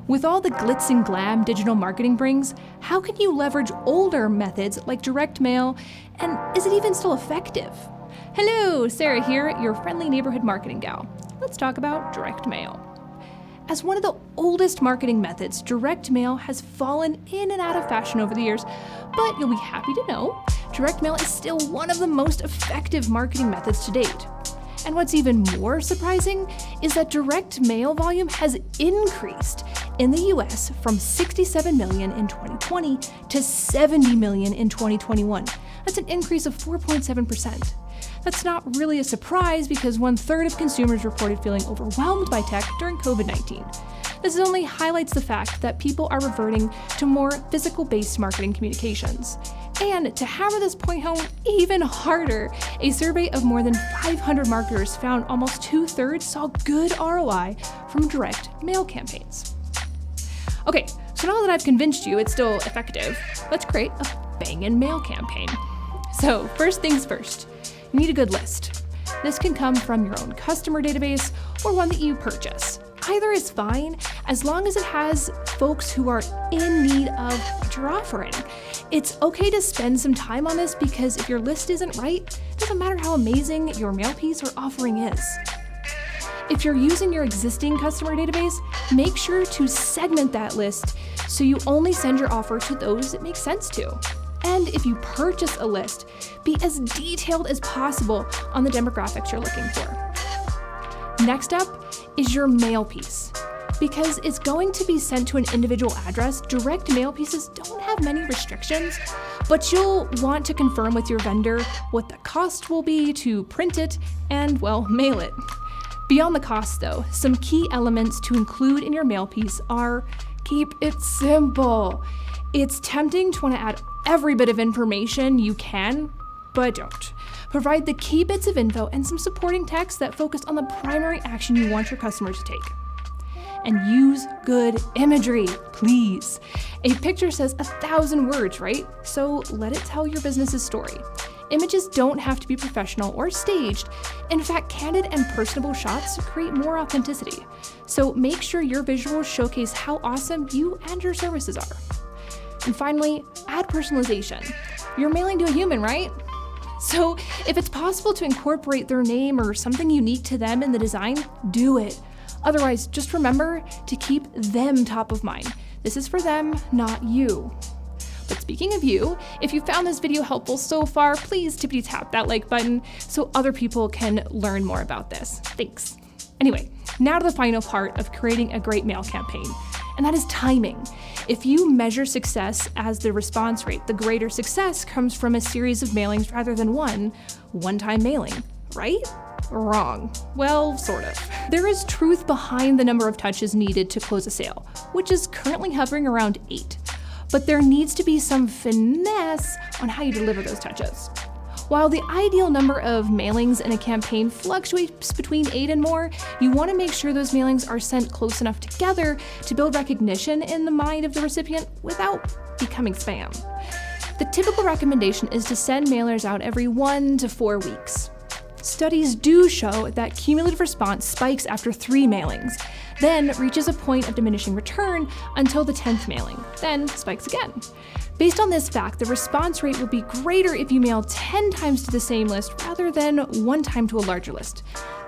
With all the glitz and glam digital marketing brings, how can you leverage older methods like direct mail, and is it even still effective? Hello, Sarah here, your friendly neighborhood marketing gal. Let's talk about direct mail. As one of the oldest marketing methods, direct mail has fallen in and out of fashion over the years, but you'll be happy to know direct mail is still one of the most effective marketing methods to date. And what's even more surprising is that direct mail volume has increased in the US from 67 million in 2020 to 70 million in 2021. That's an increase of 4.7%. That's not really a surprise because 1/3 of consumers reported feeling overwhelmed by tech during COVID-19. This only highlights the fact that people are reverting to more physical-based marketing communications. And to hammer this point home even harder, a survey of more than 500 marketers found almost 2/3 saw good ROI from direct mail campaigns. Okay, so now that I've convinced you it's still effective, let's create a Bangin mail campaign. So first things first, you need a good list. This can come from your own customer database or one that you purchase. Either is fine as long as it has folks who are in need of what you're offering. It's okay to spend some time on this because if your list isn't right, it doesn't matter how amazing your mail piece or offering is. If you're using your existing customer database, make sure to segment that list so you only send your offer to those it makes sense to. And if you purchase a list, be as detailed as possible on the demographics you're looking for. Next up is your mail piece. Because it's going to be sent to an individual address, direct mail pieces don't have many restrictions, but you'll want to confirm with your vendor what the cost will be to print it and, well, mail it. Beyond the cost though, some key elements to include in your mail piece are keep it simple. It's tempting to want to add every bit of information you can, but don't. Provide the key bits of info and some supporting text that focus on the primary action you want your customers to take. And use good imagery, please. A picture says 1,000 words, right? So let it tell your business's story. Images don't have to be professional or staged. In fact, candid and personable shots create more authenticity. So make sure your visuals showcase how awesome you and your services are. And finally, add personalization. You're mailing to a human, right? So if it's possible to incorporate their name or something unique to them in the design, do it. Otherwise, just remember to keep them top of mind. This is for them, not you. But speaking of you, if you found this video helpful so far, please tippity tap that like button so other people can learn more about this. Thanks. Anyway, now to the final part of creating a great mail campaign, and that is timing. If you measure success as the response rate, the greater success comes from a series of mailings rather than one-time mailing, right? Wrong. Well, sort of. There is truth behind the number of touches needed to close a sale, which is currently hovering around 8. But there needs to be some finesse on how you deliver those touches. While the ideal number of mailings in a campaign fluctuates between 8 and more, you want to make sure those mailings are sent close enough together to build recognition in the mind of the recipient without becoming spam. The typical recommendation is to send mailers out every 1 to 4 weeks. Studies do show that cumulative response spikes after 3 mailings, then reaches a point of diminishing return until the 10th mailing, then spikes again. Based on this fact, the response rate will be greater if you mail 10 times to the same list rather than 1 time to a larger list.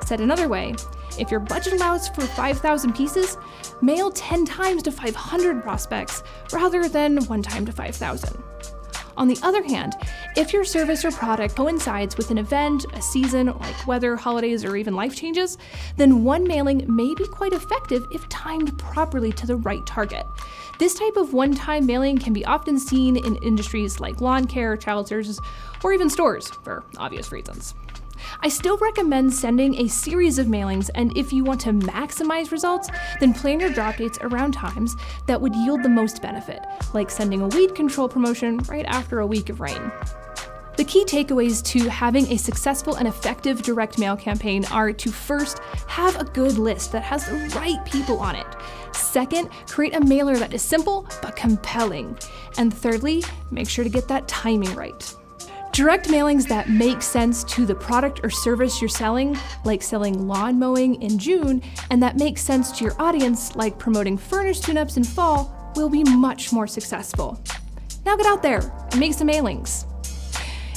Said another way, if your budget allows for 5,000 pieces, mail 10 times to 500 prospects rather than 1 time to 5,000. On the other hand, if your service or product coincides with an event, a season, like weather, holidays, or even life changes, then 1 mailing may be quite effective if timed properly to the right target. This type of one-time mailing can be often seen in industries like lawn care, child services, or even stores, for obvious reasons. I still recommend sending a series of mailings, and if you want to maximize results, then plan your drop dates around times that would yield the most benefit, like sending a weed control promotion right after a week of rain. The key takeaways to having a successful and effective direct mail campaign are to first, have a good list that has the right people on it. Second, create a mailer that is simple but compelling. And thirdly, make sure to get that timing right. Direct mailings that make sense to the product or service you're selling, like selling lawn mowing in June, and that make sense to your audience, like promoting furnace tune-ups in fall, will be much more successful. Now get out there and make some mailings.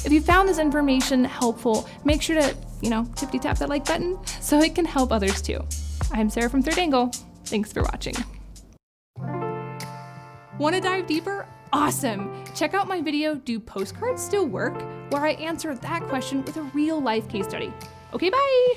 If you found this information helpful, make sure to, tippity tap that like button so it can help others too. I'm Sarah from Third Angle. Thanks for watching. Want to dive deeper? Awesome! Check out my video, Do Postcards Still Work?, where I answer that question with a real life case study. Okay, bye!